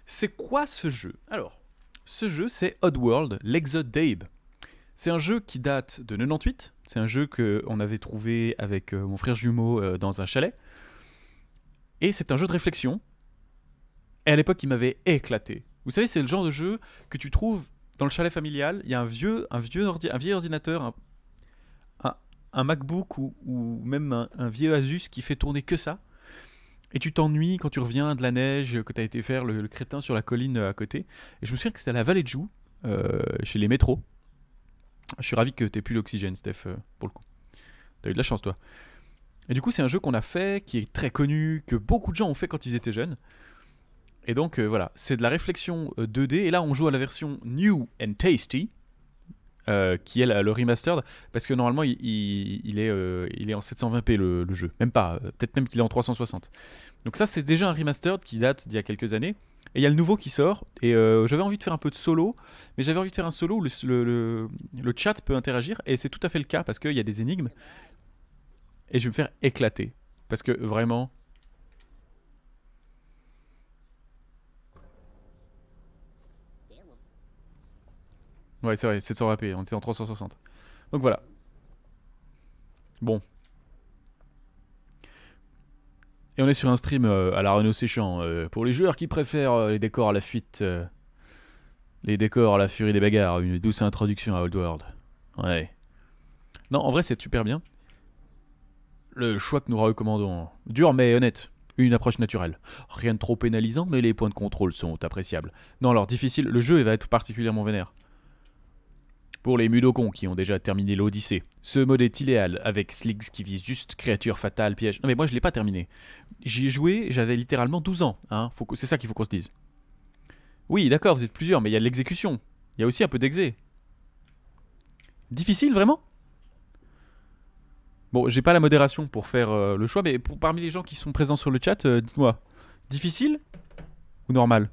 C'est quoi ce jeu? Alors, ce jeu, c'est Oddworld, l'Exode d'Abe. C'est un jeu qui date de 98. C'est un jeu qu'on avait trouvé avec mon frère jumeau dans un chalet. Et c'est un jeu de réflexion. Et à l'époque, il m'avait éclaté. Vous savez, c'est le genre de jeu que tu trouves dans le chalet familial. Il y a un vieil ordinateur, un, un MacBook ou même un vieux Asus qui fait tourner que ça. Et tu t'ennuies quand tu reviens de la neige que tu as été faire le crétin sur la colline à côté. Et je me souviens que c'était à la Vallée de Joux, chez les métros. Je suis ravi que tu plus l'oxygène, Steph, pour le coup. T'as eu de la chance, toi. Et du coup, c'est un jeu qu'on a fait, qui est très connu, que beaucoup de gens ont fait quand ils étaient jeunes. Et donc, voilà, c'est de la réflexion 2D. Et là, on joue à la version New and Tasty, qui est le remastered, parce que normalement, il est en 720p le jeu. Même pas, peut-être même qu'il est en 360. Donc ça, c'est déjà un remastered qui date d'il y a quelques années. Et il y a le nouveau qui sort, et j'avais envie de faire un peu de solo, mais j'avais envie de faire un solo où le chat peut interagir, et c'est tout à fait le cas, parce qu'il y a des énigmes, et je vais me faire éclater. Parce que vraiment... Ouais, c'est vrai, 720p, on était en 360. Donc voilà. Bon. Et on est sur un stream à la Renault Séchant. Pour les joueurs qui préfèrent les décors à la fuite, les décors à la furie des bagarres, une douce introduction à Old World. Ouais. Non, en vrai, c'est super bien. Le choix que nous recommandons. Dur mais honnête. Une approche naturelle. Rien de trop pénalisant, mais les points de contrôle sont appréciables. Non, alors difficile, le jeu va être particulièrement vénère. Pour les mudokons qui ont déjà terminé l'Odyssée, ce mode est idéal avec Sliggs qui vise juste créatures fatales, pièges. Non mais moi je l'ai pas terminé. J'y ai joué, j'avais littéralement 12 ans. Hein. C'est ça qu'il faut qu'on se dise. Oui, d'accord, vous êtes plusieurs, mais il y a de l'exécution. Il y a aussi un peu d'exé. Difficile, vraiment? Bon, j'ai pas la modération pour faire le choix, mais parmi les gens qui sont présents sur le chat, dites-moi. Difficile ou normal?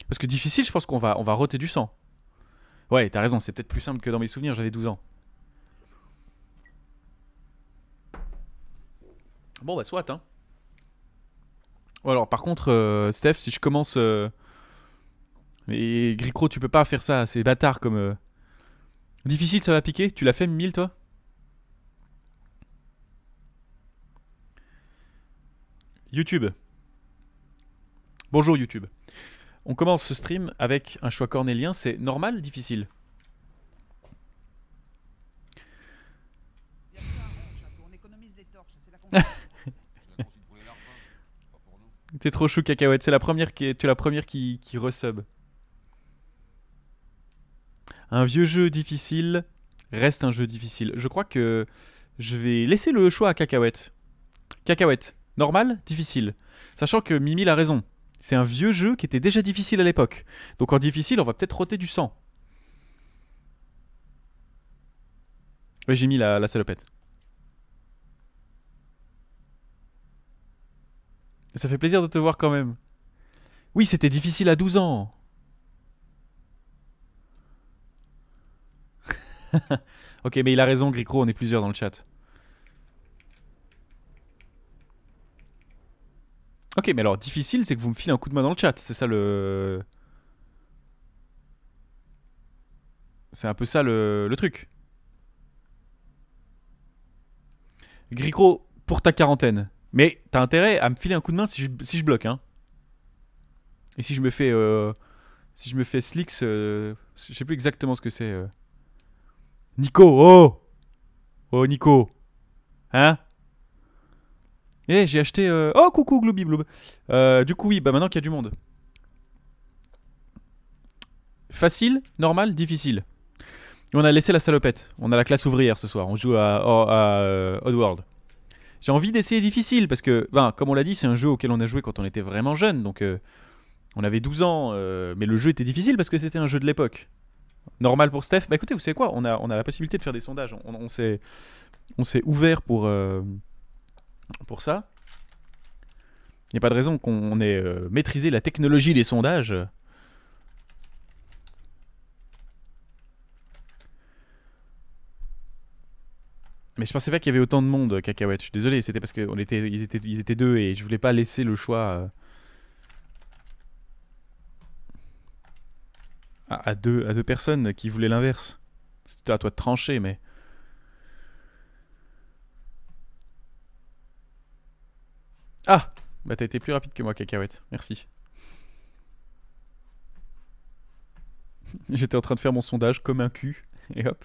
Parce que difficile, je pense qu'on va roter du sang. Ouais, t'as raison, c'est peut-être plus simple que dans mes souvenirs, j'avais 12 ans. Bon, bah soit, hein. Bon, alors, par contre, Steph, si je commence... Mais Gricro, tu peux pas faire ça, c'est bâtard comme... Difficile, ça va piquer. Tu l'as fait, Mille, toi? YouTube. Bonjour, YouTube. On commence ce stream avec un choix cornélien, c'est normal, difficile? T'es trop chou, cacahuète. C'est la première tu es la première qui resub. Un vieux jeu difficile reste un jeu difficile. Je crois que je vais laisser le choix à cacahuète. Cacahuète. Normal, difficile. Sachant que Mimi a raison. C'est un vieux jeu qui était déjà difficile à l'époque. Donc en difficile, on va peut-être roter du sang. Ouais, j'ai mis la salopette. Ça fait plaisir de te voir quand même. Oui, c'était difficile à 12 ans. Ok, mais il a raison, Gricro, on est plusieurs dans le chat. Ok, mais alors, difficile, c'est que vous me filez un coup de main dans le chat. C'est ça le... C'est un peu ça le truc. Gricro, pour ta quarantaine. Mais t'as intérêt à me filer un coup de main si je bloque, hein. Et si je me fais... si je me fais Slicks... je sais plus exactement ce que c'est. Nico, oh! Oh, Nico. Hein? Eh, j'ai acheté... Oh, coucou, Glooby Bloob. Du coup, oui, bah maintenant qu'il y a du monde. Facile, normal, difficile. Et on a laissé la salopette. On a la classe ouvrière ce soir. On joue à Oddworld. J'ai envie d'essayer difficile parce que, ben, comme on l'a dit, c'est un jeu auquel on a joué quand on était vraiment jeune. Donc, on avait 12 ans. Mais le jeu était difficile parce que c'était un jeu de l'époque. Normal pour Steph. Bah écoutez, vous savez quoi, on a la possibilité de faire des sondages. On s'est ouvert pour ça. Il n'y a pas de raison qu'on ait maîtrisé la technologie des sondages. Mais je pensais pas qu'il y avait autant de monde, cacahuète. Je suis désolé, c'était parce qu'ils étaient deux et je voulais pas laisser le choix. à deux personnes qui voulaient l'inverse. C'était à toi de trancher, mais... Ah! Bah t'as été plus rapide que moi, Cacahuète. Merci. J'étais en train de faire mon sondage comme un cul. Et hop.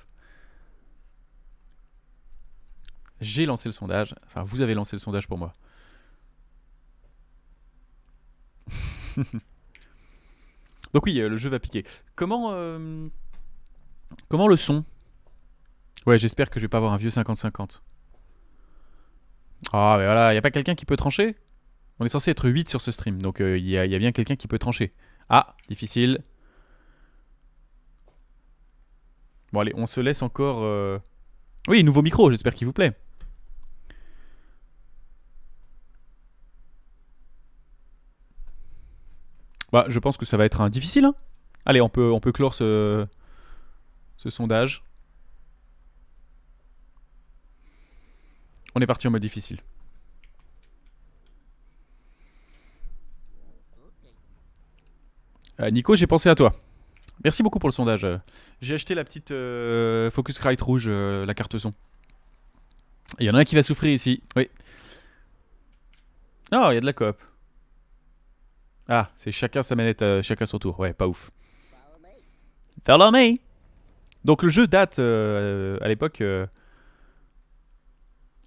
J'ai lancé le sondage. Enfin, vous avez lancé le sondage pour moi. Donc oui, le jeu va piquer. Comment le son? Ouais, j'espère que je vais pas avoir un vieux 50-50. Ah, mais voilà, y a pas quelqu'un qui peut trancher? On est censé être 8 sur ce stream, donc y a bien quelqu'un qui peut trancher. Ah, difficile. Bon allez, on se laisse encore... Oui, nouveau micro, j'espère qu'il vous plaît. Bah, je pense que ça va être un difficile, hein. Allez, on peut clore ce sondage. On est parti en mode difficile. Nico, j'ai pensé à toi. Merci beaucoup pour le sondage. J'ai acheté la petite Focusrite rouge, la carte son. Il y en a un qui va souffrir ici. Oui. Oh, il y a de la coop. Ah, c'est chacun sa manette, chacun son tour. Ouais, pas ouf. Follow me. Donc le jeu date à l'époque...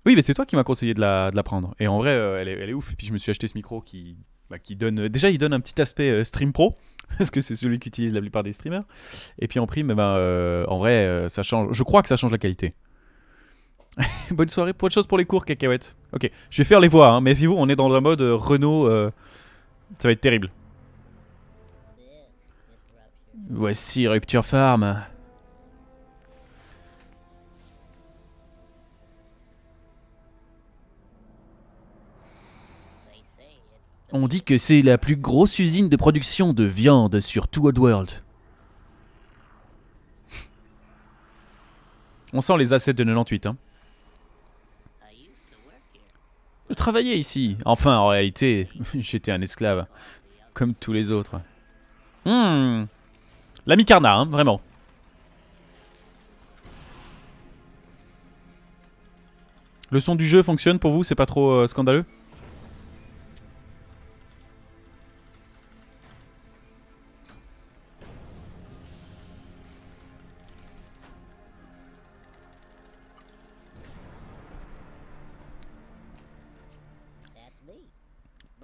Oui, mais c'est toi qui m'as conseillé de la prendre. Et en vrai, elle est ouf. Et puis je me suis acheté ce micro qui donne... Déjà, il donne un petit aspect stream pro. Parce que c'est celui qu'utilisent la plupart des streamers. Et puis en prime, eh ben, en vrai, ça change. Je crois que ça change la qualité. Bonne soirée, bonne chose pour les cours, Cacahuète. Ok, je vais faire les voix, hein. Méfiez-vous, on est dans le mode Renault. Ça va être terrible. Voici Rupture Farm. On dit que c'est la plus grosse usine de production de viande sur tout Oddworld. On sent les assets de 98, hein. Je travaillais ici. Enfin, en réalité, j'étais un esclave. Comme tous les autres. L'ami Carna, hein, vraiment. Le son du jeu fonctionne pour vous? C'est pas trop scandaleux?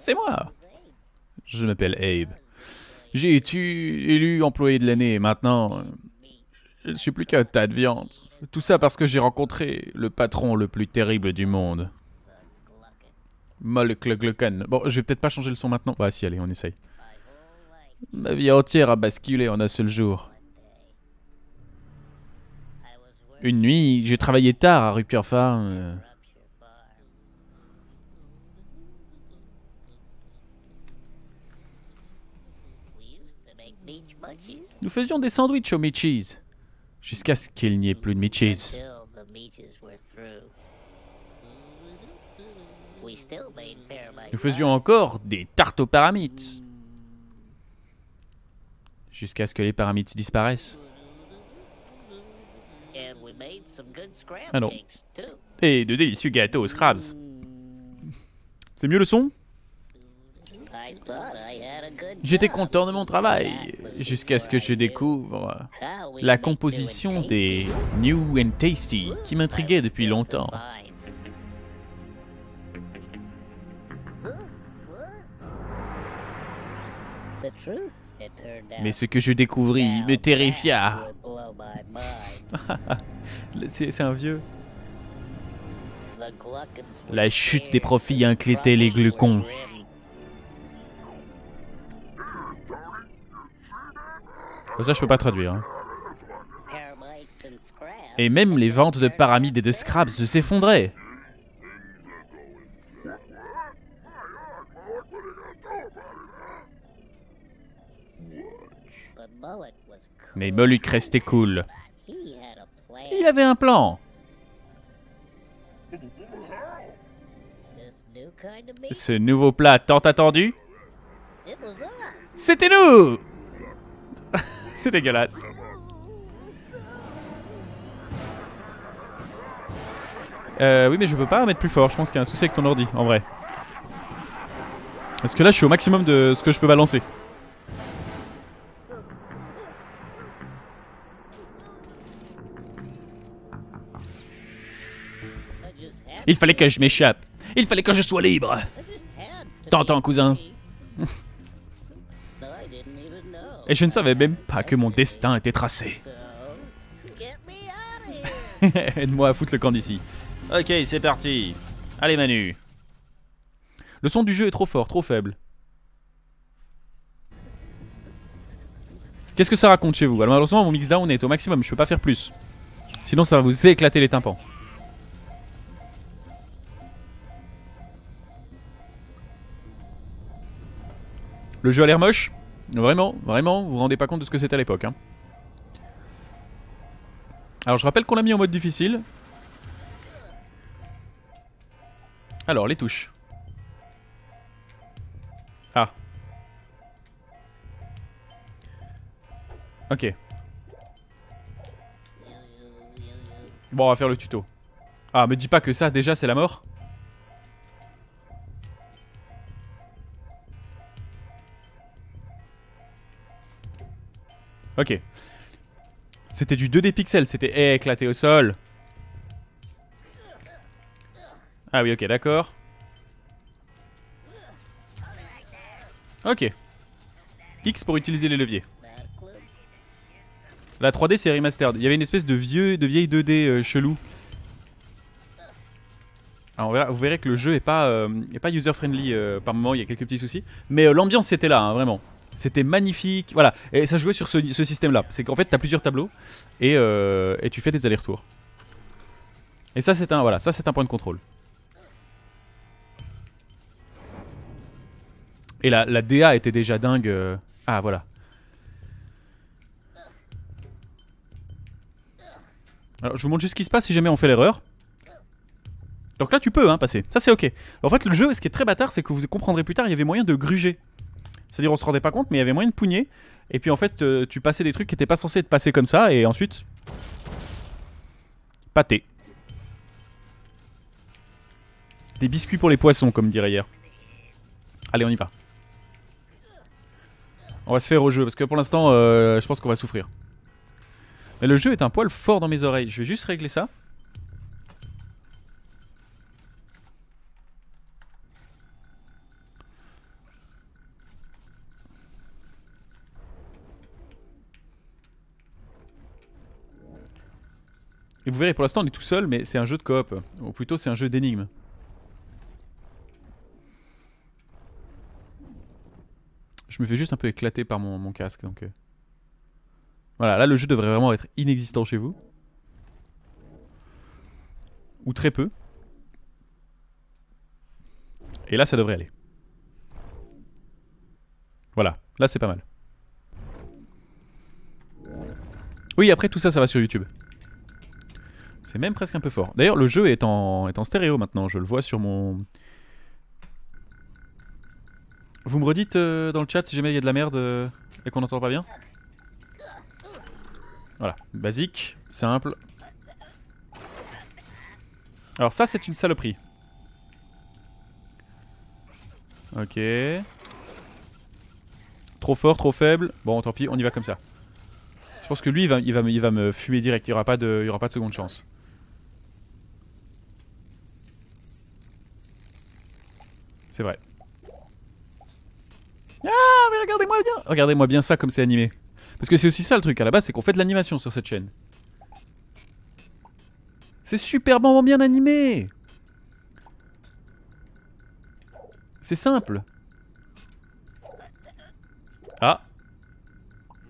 C'est moi. Je m'appelle Abe. J'ai été élu employé de l'année et maintenant, je ne suis plus qu'un tas de viande. Tout ça parce que j'ai rencontré le patron le plus terrible du monde. Molkluglukan. Bon, je vais peut-être pas changer le son maintenant. Bah si, allez, on essaye. Ma vie entière a basculé en un seul jour. Une nuit, j'ai travaillé tard à Rupture Farm. Nous faisions des sandwichs au Mitchies. Jusqu'à ce qu'il n'y ait plus de Mitchies. Nous faisions encore des tartes aux paramites. Jusqu'à ce que les paramites disparaissent. Ah non. Et de délicieux gâteaux aux Scrabs. C'est mieux le son? J'étais content de mon travail, jusqu'à ce que je découvre la composition des New and Tasty qui m'intriguait depuis longtemps. Mais ce que je découvris me terrifia. C'est un vieux. La chute des profits inquiétait les glucons. Ça, je peux pas traduire. Hein. Et même les ventes de pyramides et de scraps s'effondraient. Mais Moluc restait cool. Il avait un plan. Ce nouveau plat tant attendu, c'était nous. C'est dégueulasse. Oui, mais je peux pas mettre plus fort. Je pense qu'il y a un souci avec ton ordi, en vrai. Parce que là, je suis au maximum de ce que je peux balancer. Il fallait que je m'échappe. Il fallait que je sois libre. T'entends, cousin? Et je ne savais même pas que mon destin était tracé. Aide-moi à foutre le camp d'ici. Ok, c'est parti. Allez, Manu. Le son du jeu est trop fort, trop faible. Qu'est-ce que ça raconte chez vous? Alors malheureusement, mon mixdown est au maximum, je peux pas faire plus. Sinon, ça va vous éclater les tympans. Le jeu a l'air moche. Vraiment, vraiment, vous vous rendez pas compte de ce que c'était à l'époque. Hein. Alors, je rappelle qu'on l'a mis en mode difficile. Alors, les touches. Ah. Ok. Bon, on va faire le tuto. Ah, me dis pas que ça, déjà, c'est la mort. Ok. C'était du 2D pixels, c'était éclaté au sol. Ah oui, ok, d'accord. Ok. X pour utiliser les leviers. La 3D c'est remastered. Il y avait une espèce de vieille 2D chelou. Alors vous verrez que le jeu est pas user friendly par moment, il y a quelques petits soucis. Mais l'ambiance c'était là, hein, vraiment. C'était magnifique. Voilà, et ça jouait sur ce système là. C'est qu'en fait t'as plusieurs tableaux et tu fais des allers-retours. Et ça c'est un, voilà, ça c'est un point de contrôle. Et la DA était déjà dingue. Ah voilà. Alors je vous montre juste ce qui se passe si jamais on fait l'erreur. Donc là tu peux hein, passer, ça c'est ok. En fait le jeu, ce qui est très bâtard, c'est que vous comprendrez plus tard, il y avait moyen de gruger. C'est-à-dire on se rendait pas compte mais il y avait moyen de pugner. Et puis en fait tu passais des trucs qui étaient pas censés être passés comme ça. Et ensuite pâté. Des biscuits pour les poissons comme dirait hier. Allez on y va. On va se faire au jeu parce que pour l'instant je pense qu'on va souffrir. Mais le jeu est un poil fort dans mes oreilles. Je vais juste régler ça. Et vous verrez, pour l'instant on est tout seul, mais c'est un jeu de coop. Ou plutôt c'est un jeu d'énigmes. Je me fais juste un peu éclater par mon casque. Donc voilà, là le jeu devrait vraiment être inexistant chez vous. Ou très peu. Et là ça devrait aller. Voilà, là c'est pas mal. Oui, après tout ça, ça va sur YouTube. C'est même presque un peu fort. D'ailleurs, le jeu est en stéréo maintenant. Je le vois sur mon... Vous me redites dans le chat si jamais il y a de la merde et qu'on n'entend pas bien. Voilà, basique, simple. Alors ça, c'est une saloperie. Ok. Trop fort, trop faible. Bon, tant pis, on y va comme ça. Je pense que lui, il va me fumer direct. Il n'y aura pas de seconde chance. C'est vrai. Ah, mais regardez-moi bien. Regardez-moi bien ça comme c'est animé. Parce que c'est aussi ça le truc à la base, c'est qu'on fait de l'animation sur cette chaîne. C'est superbement bien animé. C'est simple. Ah.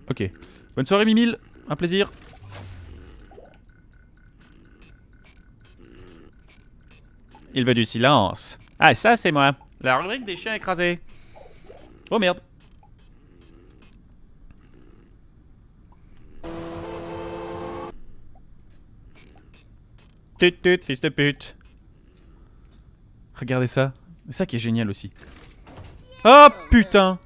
Ok. Bonne soirée Mimile. Un plaisir. Il veut du silence. Ah, ça c'est moi. La rubrique des chiens écrasés. Oh merde. Tut tut, fils de pute. Regardez ça. C'est ça qui est génial aussi. Oh putain.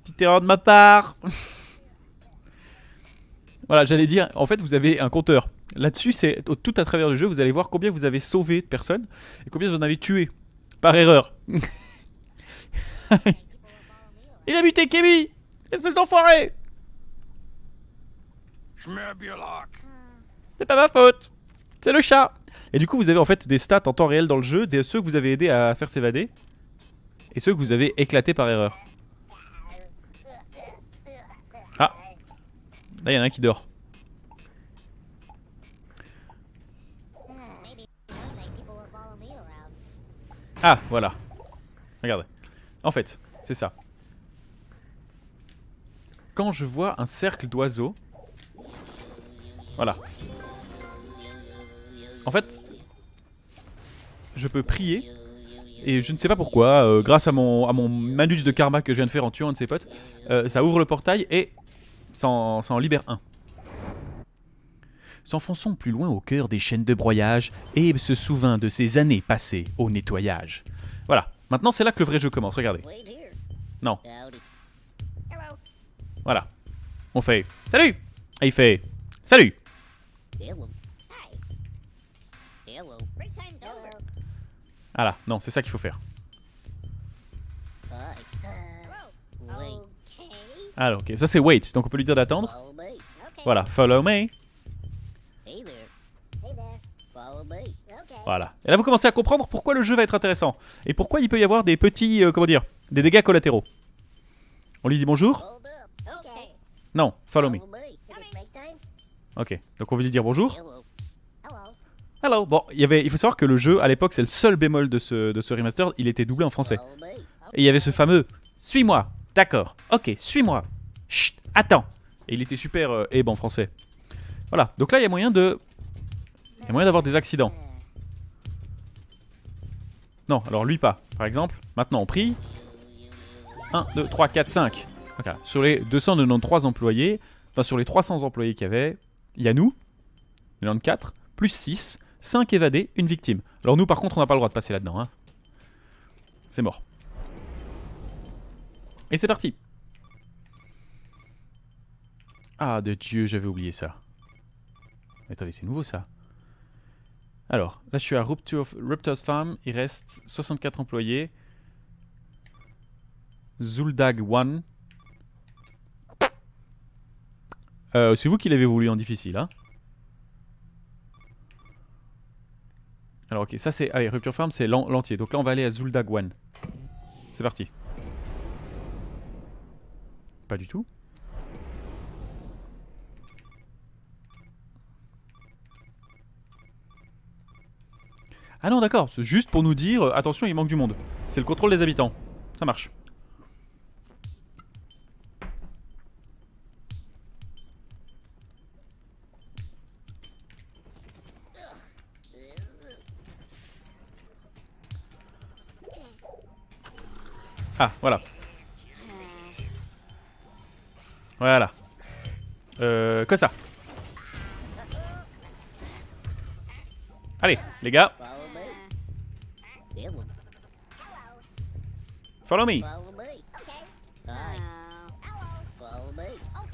Petite erreur de ma part. Voilà, j'allais dire, en fait, vous avez un compteur. Là-dessus, c'est tout à travers le jeu, vous allez voir combien vous avez sauvé de personnes et combien vous en avez tué par erreur. Il a buté Kémy, espèce d'enfoiré. C'est pas ma faute, c'est le chat. Et du coup, vous avez en fait des stats en temps réel dans le jeu, ceux que vous avez aidé à faire s'évader et ceux que vous avez éclatés par erreur. Ah, là il y en a un qui dort. Ah, voilà. Regardez. En fait, c'est ça. Quand je vois un cercle d'oiseaux... Voilà. En fait, je peux prier. Et je ne sais pas pourquoi, grâce à mon malus de karma que je viens de faire en tuant un de ses potes, ça ouvre le portail et ça en libère un. S'enfonçons plus loin au cœur des chaînes de broyage, Abe se souvint de ses années passées au nettoyage. Voilà, maintenant c'est là que le vrai jeu commence, regardez. Non. Voilà. On fait « Salut !» Et il fait « Salut !» Voilà, non, c'est ça qu'il faut faire. Alors, ok, ça c'est wait, donc on peut lui dire d'attendre. Voilà, follow me. Voilà. Et là vous commencez à comprendre pourquoi le jeu va être intéressant. Et pourquoi il peut y avoir des petits, comment dire, des dégâts collatéraux. On lui dit bonjour. Non, follow me. Ok, donc on veut lui dire bonjour. Hello. Bon, il faut savoir que le jeu, à l'époque, c'est le seul bémol de ce remaster, il était doublé en français. Et il y avait ce fameux « Suis-moi ». D'accord, ok, suis-moi. Chut, attends. Et il était super Abe en français. Voilà, donc là, il y a moyen de... Il y a moyen d'avoir des accidents. Non, alors lui pas. Par exemple, maintenant on prie. 1, 2, 3, 4, 5. Okay. Sur les 293 employés, enfin sur les 300 employés qu'il y avait, il y a nous, 94, plus 6, 5 évadés, une victime. Alors nous par contre on n'a pas le droit de passer là-dedans. Hein. C'est mort. Et c'est parti. Ah de Dieu, j'avais oublié ça. Attendez, c'est nouveau ça. Alors, là je suis à Ruptor's Farm, il reste 64 employés. Zuldag 1. C'est vous qui l'avez voulu en difficile, hein. Alors ok, ça c'est... Ah oui, Rupture Farm c'est l'entier, donc là on va aller à Zuldag 1. C'est parti. Pas du tout. Ah non d'accord, c'est juste pour nous dire, attention il manque du monde. C'est le contrôle des habitants. Ça marche. Ah, voilà. Voilà. Que ça. Allez, les gars. Follow me. Et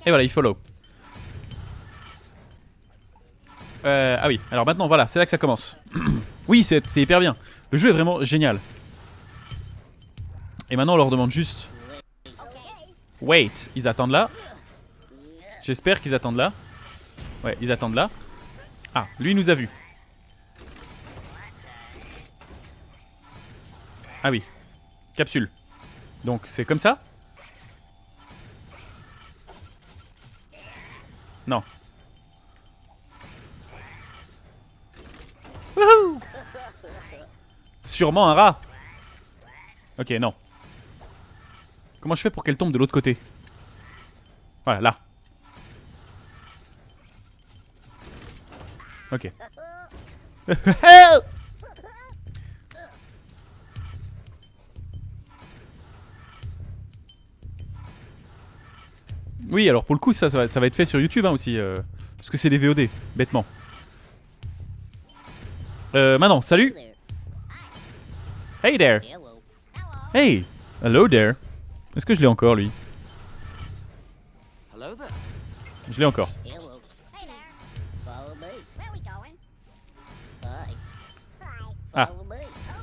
voilà, il follow. Ah oui, alors maintenant, voilà, c'est là que ça commence. Oui, c'est hyper bien. Le jeu est vraiment génial. Et maintenant, on leur demande juste... Wait, ils attendent là. J'espère qu'ils attendent là. Ouais, ils attendent là. Ah, lui il nous a vus. Ah oui. Capsule. Donc c'est comme ça. Non. Wouhou! Sûrement un rat. Ok, non. Comment je fais pour qu'elle tombe de l'autre côté? Voilà, là. Ok. Oui, alors pour le coup, ça va être fait sur YouTube hein, aussi. Parce que c'est des VOD, bêtement. Maintenant, salut. Hey there. Hey, hello there. Est-ce que je l'ai encore, lui? Je l'ai encore. Ah,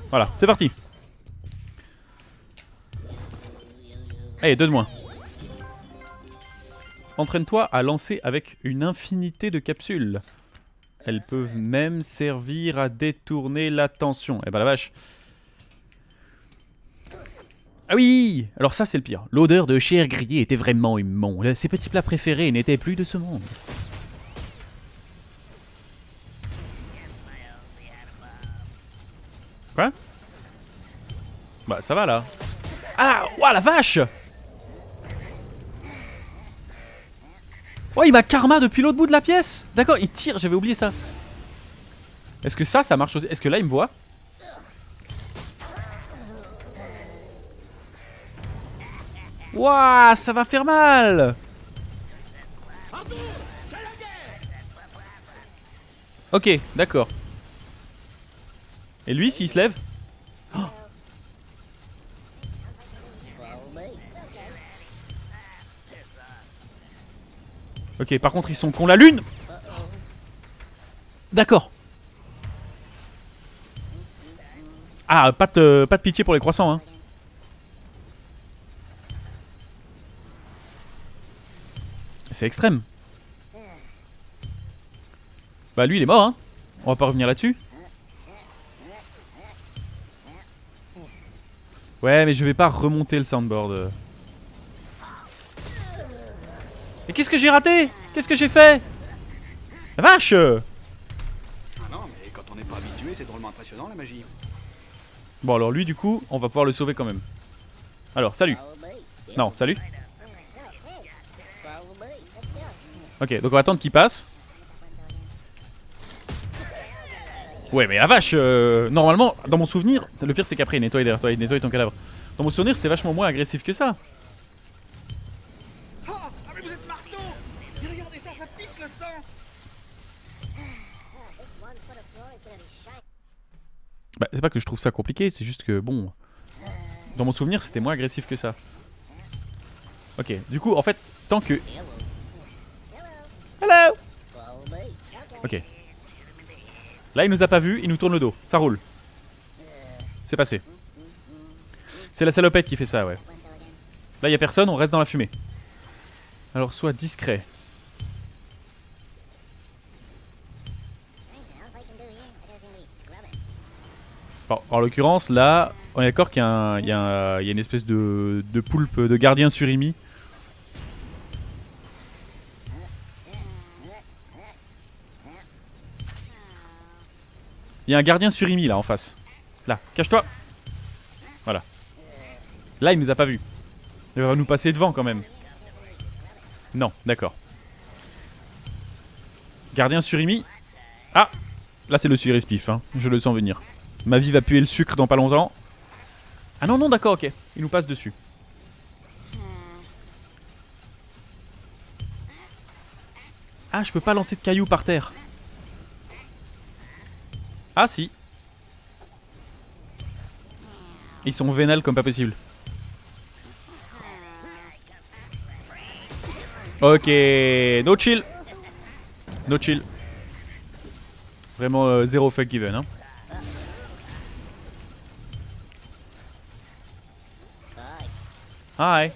voilà, c'est parti. Allez, 2 de moins. Entraîne-toi à lancer avec une infinité de capsules. Elles peuvent même servir à détourner l'attention. Eh ben la vache. Ah oui! Alors ça c'est le pire. L'odeur de chair grillée était vraiment immonde. Ses petits plats préférés n'étaient plus de ce monde. Quoi? Bah ça va là. Ah! Ouah la vache! Oh il m'a karma depuis l'autre bout de la pièce! D'accord, il tire, j'avais oublié ça. Est-ce que ça marche aussi? Est-ce que là il me voit? Ouah, ça va faire mal! Ok, d'accord. Et lui, s'il se lève? Oh. Ok, par contre, ils sont cons la lune! D'accord. Ah, pas de pitié pour les croissants, hein. C'est extrême. Bah lui il est mort hein. On va pas revenir là-dessus. Ouais mais je vais pas remonter le soundboard. Et qu'est-ce que j'ai raté? Qu'est-ce que j'ai fait? La vache! Ah non mais quand on n'est pas habitué c'est drôlement impressionnant la magie. Bon alors lui du coup on va pouvoir le sauver quand même. Alors salut. Non salut. Ok donc on va attendre qu'il passe. Ouais mais la vache normalement dans mon souvenir, le pire c'est qu'après il nettoie derrière toi, il nettoie ton cadavre. Dans mon souvenir c'était vachement moins agressif que ça. Ah mais vous êtes marteau! Et regardez ça, ça pisse le sang! Bah c'est pas que je trouve ça compliqué, c'est juste que bon... Dans mon souvenir c'était moins agressif que ça. Ok, du coup en fait, tant que... Hello! Ok. Là il nous a pas vu, il nous tourne le dos, ça roule. C'est passé. C'est la salopette qui fait ça, ouais. Là y a personne, on reste dans la fumée. Alors sois discret. Bon, en l'occurrence là, on est d'accord qu'il y a une espèce de poulpe de gardien surimi. Il y a un gardien surimi là en face. Là, cache-toi. Voilà. Là il nous a pas vu. Il va nous passer devant quand même. Non, d'accord. Gardien surimi. Ah! Là c'est le surispif, hein. Je le sens venir. Ma vie va puer le sucre dans pas longtemps. Ah non, non, d'accord, ok. Il nous passe dessus. Ah, je peux pas lancer de cailloux par terre. Ah si. Ils sont vénales comme pas possible. Ok, no chill. No chill. Vraiment zéro fuck given hein. Hi.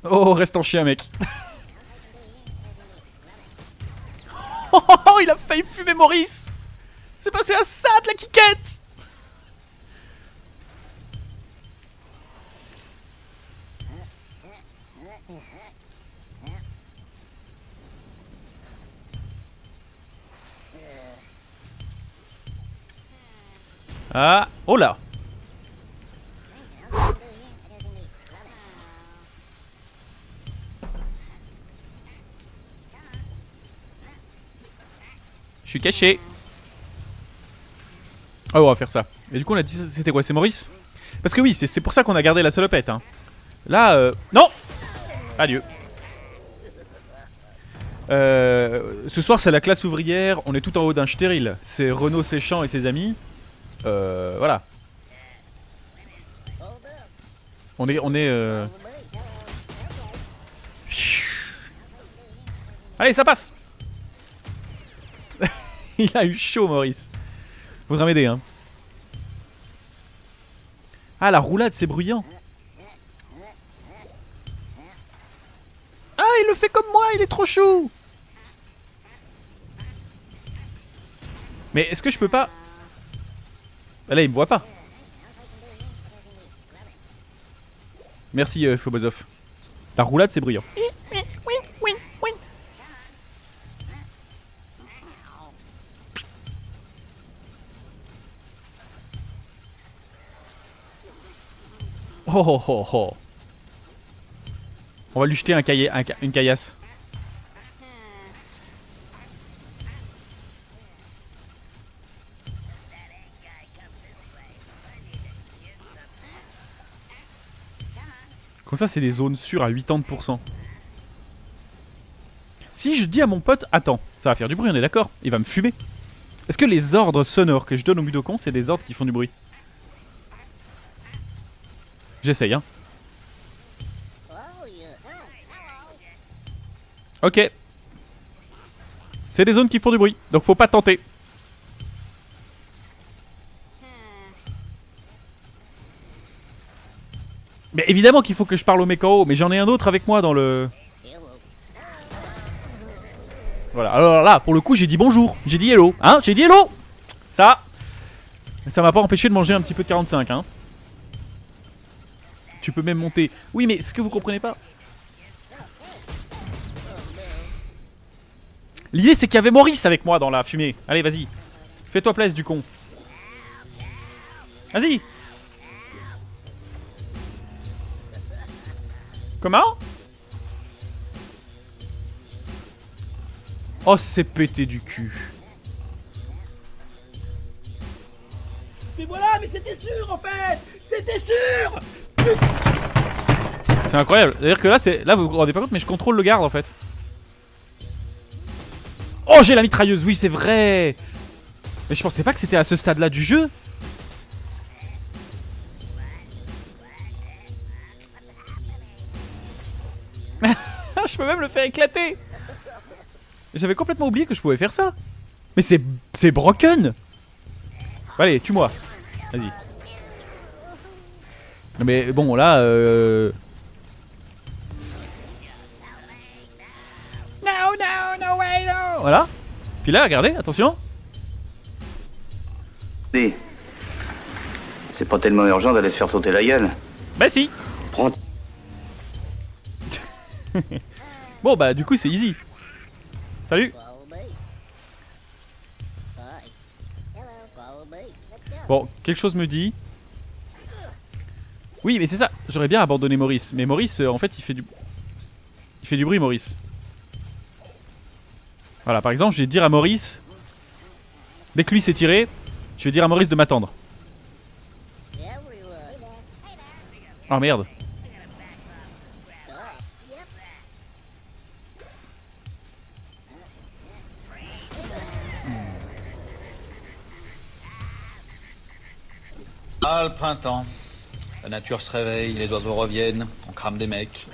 Oh, reste en chien mec. Oh, il a failli fumer Maurice. C'est passé à ça de la quiquette. Ah, oh là. Je suis caché. Oh, on va faire ça. Et du coup, on a dit c'était quoi? C'est Maurice? Parce que oui, c'est pour ça qu'on a gardé la salopette. Hein. Là, non. Adieu. Ce soir, c'est la classe ouvrière. On est tout en haut d'un stérile. C'est Renaud Séchant et ses amis. Voilà. On est Allez, ça passe. Il a eu chaud, Maurice. Faudra m'aider, hein. Ah, la roulade, c'est bruyant. Ah, il le fait comme moi, il est trop chou. Mais est-ce que je peux pas... Ah, là, il me voit pas. Merci, Phobosoph. La roulade, c'est bruyant. Oh oh oh oh. On va lui jeter une caillasse. Comme ça, c'est des zones sûres à 80%. Si je dis à mon pote, attends, ça va faire du bruit, on est d'accord? Il va me fumer. Est-ce que les ordres sonores que je donne au Mudokon, c'est des ordres qui font du bruit? J'essaye, hein. Ok. C'est des zones qui font du bruit, donc faut pas tenter. Mais évidemment qu'il faut que je parle au mec en haut, mais j'en ai un autre avec moi dans le... Voilà, alors là, pour le coup, j'ai dit bonjour, j'ai dit hello, hein, j'ai dit hello. Ça m'a pas empêché de manger un petit peu de 45, hein. Tu peux même monter. Oui, mais ce que vous comprenez pas... L'idée, c'est qu'il y avait Maurice avec moi dans la fumée. Allez, vas-y. Fais-toi plaisir, du con. Vas-y. Comment? Oh, c'est pété du cul. Mais voilà, mais c'était sûr en fait. C'était sûr. C'est incroyable. C'est-à-dire que là, là, vous vous rendez pas compte, mais je contrôle le garde en fait. Oh, j'ai la mitrailleuse, oui, c'est vrai. Mais je pensais pas que c'était à ce stade-là du jeu. Je peux même le faire éclater. J'avais complètement oublié que je pouvais faire ça. Mais c'est broken. Allez, tue-moi. Vas-y. Mais bon, là... No way, no. Voilà. Puis là, regardez, attention. C'est pas tellement urgent d'aller se faire sauter la gueule. Bah si. Prends. Bon bah du coup c'est easy. Salut. Bon, quelque chose me dit. Oui mais c'est ça, j'aurais bien abandonné Maurice. Mais Maurice en fait il fait du bruit Maurice. Voilà, par exemple je vais dire à Maurice, dès que lui s'est tiré, je vais dire à Maurice de m'attendre. Oh merde. Ah, le printemps. La nature se réveille, les oiseaux reviennent, on crame des mecs.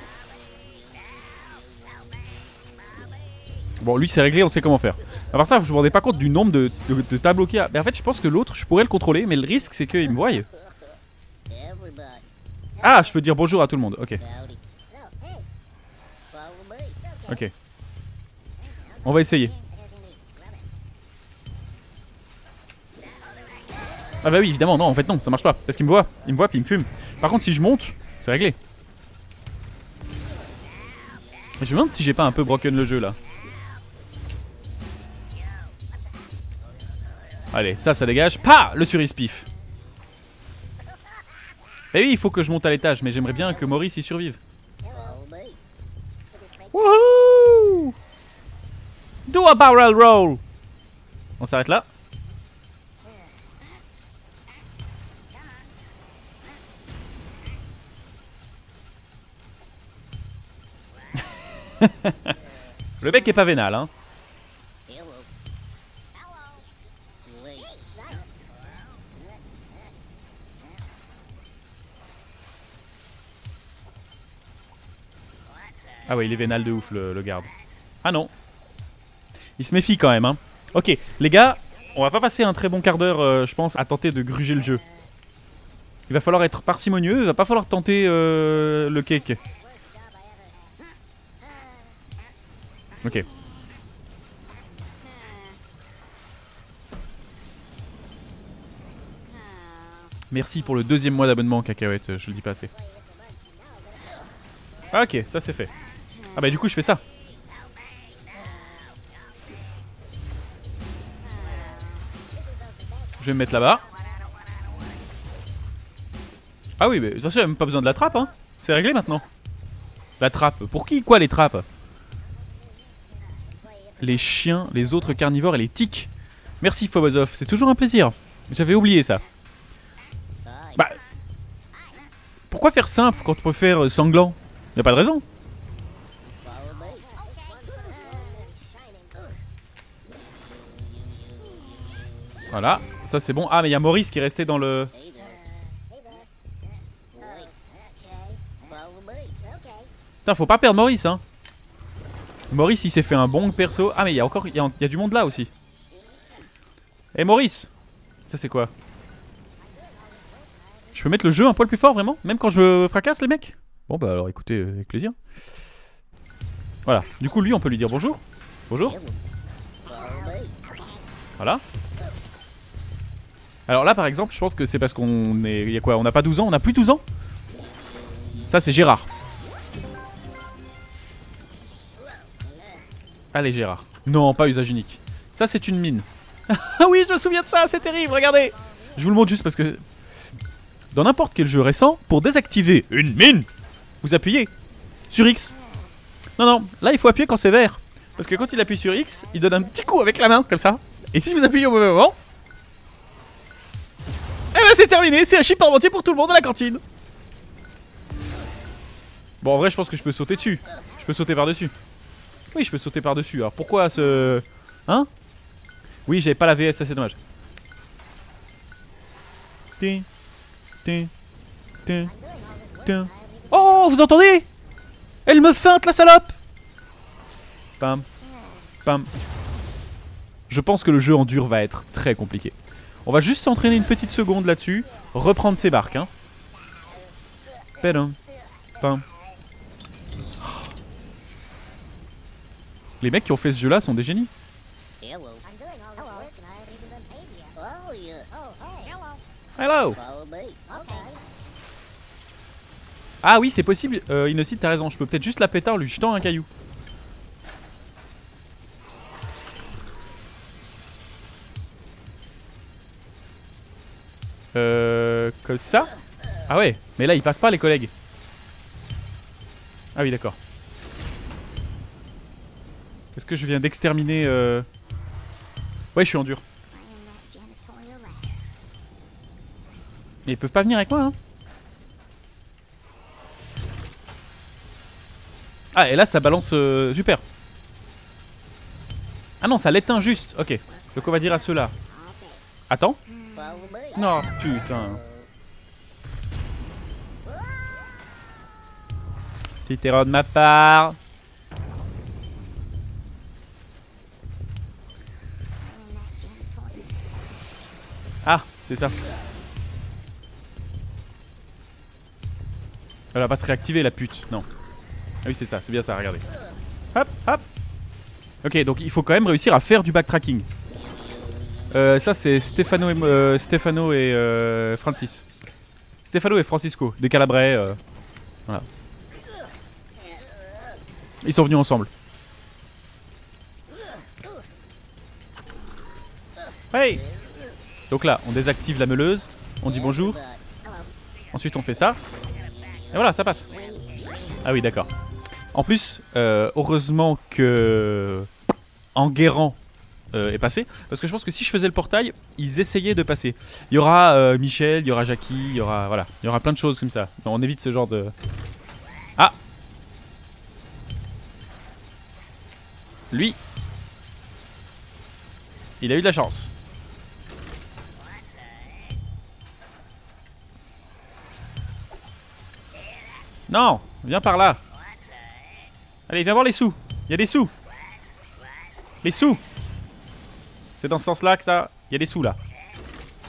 Bon, lui c'est réglé, on sait comment faire. À part ça, je me rendais pas compte du nombre de tableaux qu'il y a. Mais en fait, je pense que l'autre, je pourrais le contrôler, mais le risque c'est qu'il me voie. Ah, je peux dire bonjour à tout le monde, ok. Ok. On va essayer. Ah bah oui, évidemment, non, en fait non, ça marche pas. Parce qu'il me voit puis il me fume. Par contre, si je monte, c'est réglé. Je me demande si j'ai pas un peu broken le jeu là. Allez, ça dégage. Pah, le cerise-pif. Eh oui, il faut que je monte à l'étage, mais j'aimerais bien que Maurice y survive. Wouhou! Do a barrel roll! On s'arrête là. Le mec est pas vénal, hein. Ah ouais, il est vénal de ouf le garde. Ah non. Il se méfie quand même, hein. Ok, les gars, on va pas passer un très bon quart d'heure, je pense, à tenter de gruger le jeu. Il va falloir être parcimonieux, il va pas falloir tenter le cake. Ok. Merci pour le 2e mois d'abonnement, Cacahuète, je le dis pas assez. Ah, ok, ça c'est fait. Ah bah du coup je fais ça. Je vais me mettre là-bas. Ah oui, mais de toute façon il n'y a même pas besoin de la trappe, hein. C'est réglé maintenant. La trappe, pour qui quoi les trappes? Les chiens, les autres carnivores et les tiques. Merci Phobosoph, c'est toujours un plaisir. J'avais oublié ça. Bah... Pourquoi faire simple quand on peut faire sanglant? Y'a pas de raison. Voilà, ça c'est bon. Ah mais il y a Maurice qui est resté dans le... Putain, faut pas perdre Maurice, hein. Maurice il s'est fait un bon perso. Ah mais il y a encore... Il y a du monde là aussi. Eh Maurice. Ça c'est quoi? Je peux mettre le jeu un poil plus fort vraiment? Même quand je fracasse les mecs? Bon bah alors écoutez, avec plaisir. Voilà, du coup lui on peut lui dire bonjour. Bonjour. Voilà. Alors là par exemple je pense que c'est parce qu'on est... Il y a quoi? On n'a pas 12 ans? On a plus 12 ans? Ça c'est Gérard. Allez Gérard. Non, pas usage unique. Ça c'est une mine. Ah oui je me souviens de ça, c'est terrible, regardez. Je vous le montre juste parce que... Dans n'importe quel jeu récent, pour désactiver une mine, vous appuyez sur X. Non, non, là il faut appuyer quand c'est vert. Parce que quand il appuie sur X, il donne un petit coup avec la main, comme ça. Et si vous appuyez au mauvais moment, eh ben c'est terminé, c'est un chip parmentier pour tout le monde à la cantine. Bon, en vrai, je pense que je peux sauter dessus. Je peux sauter par-dessus. Oui, je peux sauter par-dessus. Alors pourquoi ce... Hein? Oui, j'avais pas la VS, ça c'est dommage. Oh, vous entendez? Elle me feinte la salope. Pam. Pam. Je pense que le jeu en dur va être très compliqué. On va juste s'entraîner une petite seconde là-dessus. Reprendre ses barques, hein. Pam. Pam. Les mecs qui ont fait ce jeu là sont des génies. Hello. Ah oui c'est possible, Innocide t'as raison. Je peux peut-être juste la péter en lui jetant un caillou. Comme ça. Ah ouais, mais là il passe pas les collègues. Ah oui d'accord. Est-ce que je viens d'exterminer Ouais je suis en dur. Mais ils peuvent pas venir avec moi hein. Ah et là ça balance super. Ah non ça l'éteint juste. Ok. Donc on va dire à ceux-là. Attends. Non putain. Petite erreur de ma part. Ah c'est ça. Elle va pas se réactiver la pute. Non. Ah oui c'est ça, c'est bien ça, regardez. Hop, hop. Ok, donc il faut quand même réussir à faire du backtracking. Ça c'est Stefano et Francis. Stefano et Francisco, des Calabrais. Voilà. Ils sont venus ensemble. Hey. Donc là, on désactive la meuleuse. On dit bonjour. Ensuite on fait ça. Et voilà, ça passe. Ah oui, d'accord. En plus, heureusement que Enguerrand est passé. Parce que je pense que si je faisais le portail, ils essayaient de passer. Il y aura Michel, il y aura Jackie, il y aura, voilà, il y aura plein de choses comme ça. On évite ce genre de... Ah! Lui, il a eu de la chance. Non, viens par là. Allez, viens voir les sous. Il y a des sous. Les sous. C'est dans ce sens-là que t'as... Il y a des sous là.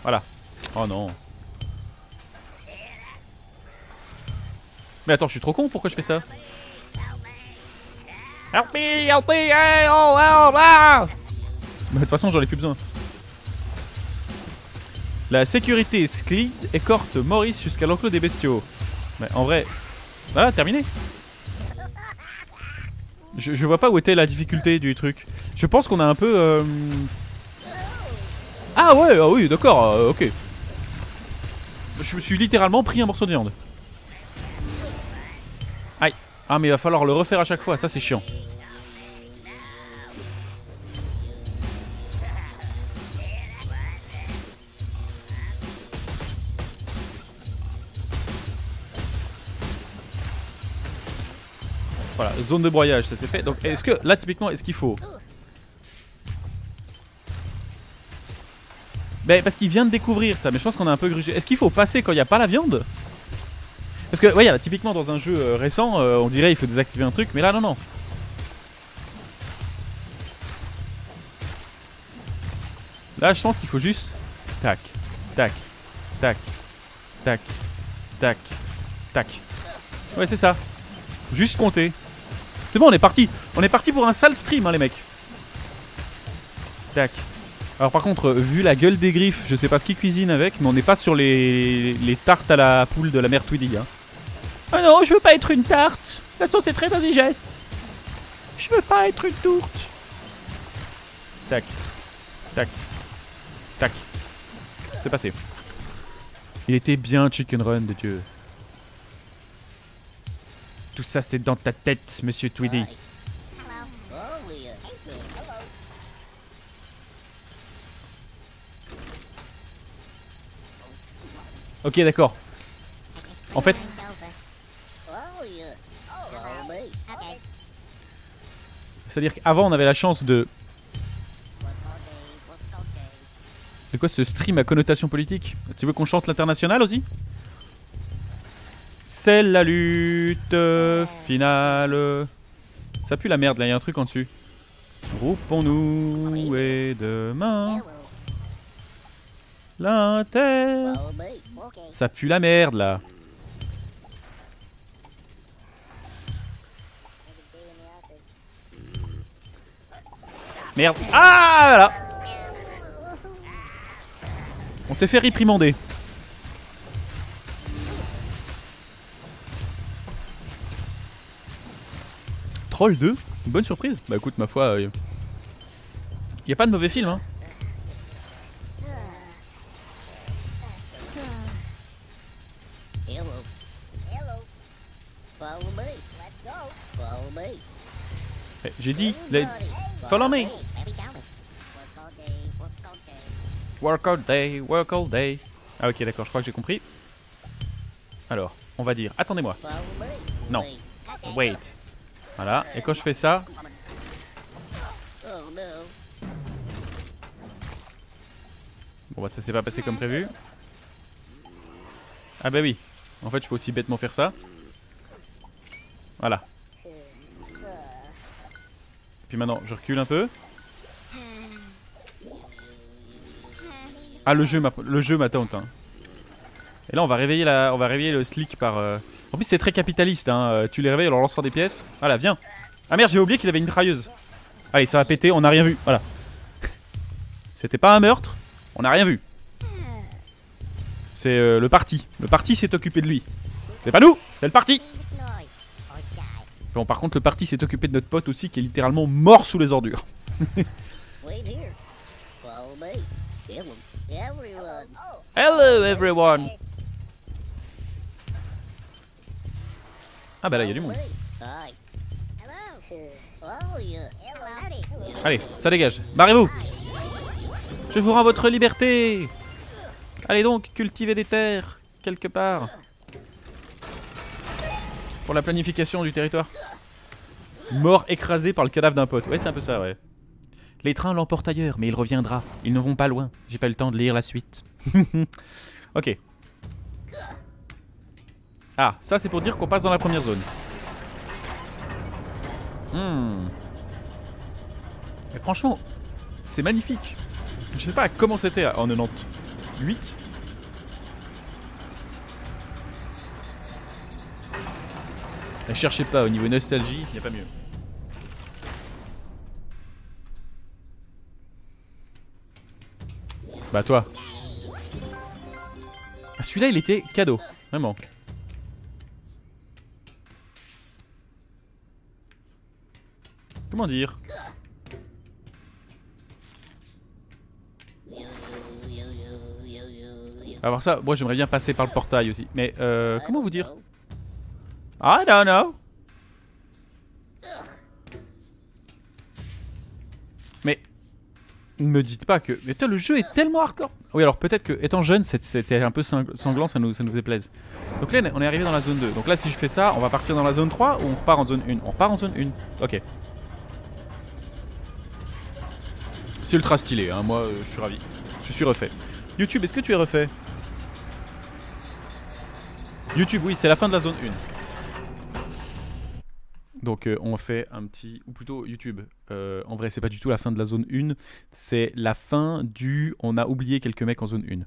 Voilà. Oh non. Mais attends, je suis trop con, pourquoi je fais ça? Help me, hey, oh, help, ah! De toute façon, j'en ai plus besoin. La sécurité Sklid écorte Maurice jusqu'à l'enclos des bestiaux. Mais en vrai... Voilà, terminé. Je vois pas où était la difficulté du truc. Je pense qu'on a un peu... Ah ouais, ah oui, d'accord, ok. Je me suis littéralement pris un morceau de viande. Aïe. Ah mais il va falloir le refaire à chaque fois, ça c'est chiant. Voilà, zone de broyage, ça c'est fait. Donc est-ce que, là typiquement, est-ce qu'il faut... Ben parce qu'il vient de découvrir ça, mais je pense qu'on a un peu grugé. Est-ce qu'il faut passer quand il n'y a pas la viande? Parce que, ouais, typiquement dans un jeu récent, on dirait il faut désactiver un truc, mais là non, non. Là je pense qu'il faut juste... Tac, tac, tac, tac, tac, tac. Ouais c'est ça. Juste compter. C'est bon, on est parti. On est parti pour un sale stream, hein, les mecs. Tac. Alors par contre, vu la gueule des griffes, je sais pas ce qu'ils cuisinent avec, mais on n'est pas sur les tartes à la poule de la mère Tweedy. Hein. Ah non, je veux pas être une tarte. De toute façon, c'est très indigeste. Je veux pas être une tourte. Tac. Tac. Tac. C'est passé. Il était bien Chicken Run de Dieu. Tout ça c'est dans ta tête, monsieur Tweedy. Ok, d'accord. En fait... C'est-à-dire qu'avant on avait la chance de... C'est quoi ce stream à connotation politique? Tu veux qu'on chante l'international aussi? C'est la lutte finale. Ça pue la merde là, il y a un truc en dessus. Groupons-nous et demain l'inter. Ça pue la merde là. Merde. Ah voilà. On s'est fait réprimander. Troll 2, une bonne surprise. Bah écoute, ma foi, y a pas de mauvais film, hein. J'ai dit, follow me. Work all day, work all day. Ah ok, d'accord, je crois que j'ai compris. Alors, on va dire, attendez-moi. Non, wait. Voilà, et quand je fais ça... Bon bah ça s'est pas passé comme prévu. Ah bah oui, en fait je peux aussi bêtement faire ça. Voilà. Puis maintenant je recule un peu. Ah le jeu m'attend. Hein. Et là on va réveiller le slick par... En plus c'est très capitaliste, hein. Tu les réveilles en leur lançant des pièces. Voilà, viens. Ah merde, j'ai oublié qu'il avait une mitrailleuse. Allez, ça va péter, on n'a rien vu. Voilà. C'était pas un meurtre, on n'a rien vu. C'est le parti. Le parti s'est occupé de lui. C'est pas nous, c'est le parti. Bon, par contre, le parti s'est occupé de notre pote aussi qui est littéralement mort sous les ordures. Hello everyone. Ah bah là il y a du monde. Allez, ça dégage. Barrez-vous. Je vous rends votre liberté. Allez donc, cultiver des terres, quelque part. Pour la planification du territoire. Mort écrasé par le cadavre d'un pote. Ouais, c'est un peu ça, ouais. Les trains l'emportent ailleurs, mais il reviendra. Ils ne vont pas loin. J'ai pas eu le temps de lire la suite. Ok. Ah, ça c'est pour dire qu'on passe dans la première zone. Et franchement, c'est magnifique. Je sais pas comment c'était en 98. Ne cherchez pas, au niveau nostalgie, il n'y a pas mieux. Bah toi. Ah, celui-là il était cadeau, vraiment. Comment dire? Alors ça, moi j'aimerais bien passer par le portail aussi. Mais comment vous dire? I don't know. Mais ne me dites pas que... Mais putain, le jeu est tellement hardcore. Oui, alors peut-être que étant jeune, c'était un peu sanglant, ça nous déplaise. Donc là, on est arrivé dans la zone 2. Donc là, si je fais ça, on va partir dans la zone 3 ou on repart en zone 1? On repart en zone 1. Ok. C'est ultra stylé, hein. Moi je suis ravi. Je suis refait. YouTube, est-ce que tu es refait? YouTube, oui, c'est la fin de la zone 1. Donc on fait un petit... Ou plutôt YouTube. En vrai, c'est pas du tout la fin de la zone 1. C'est la fin du... On a oublié quelques mecs en zone 1.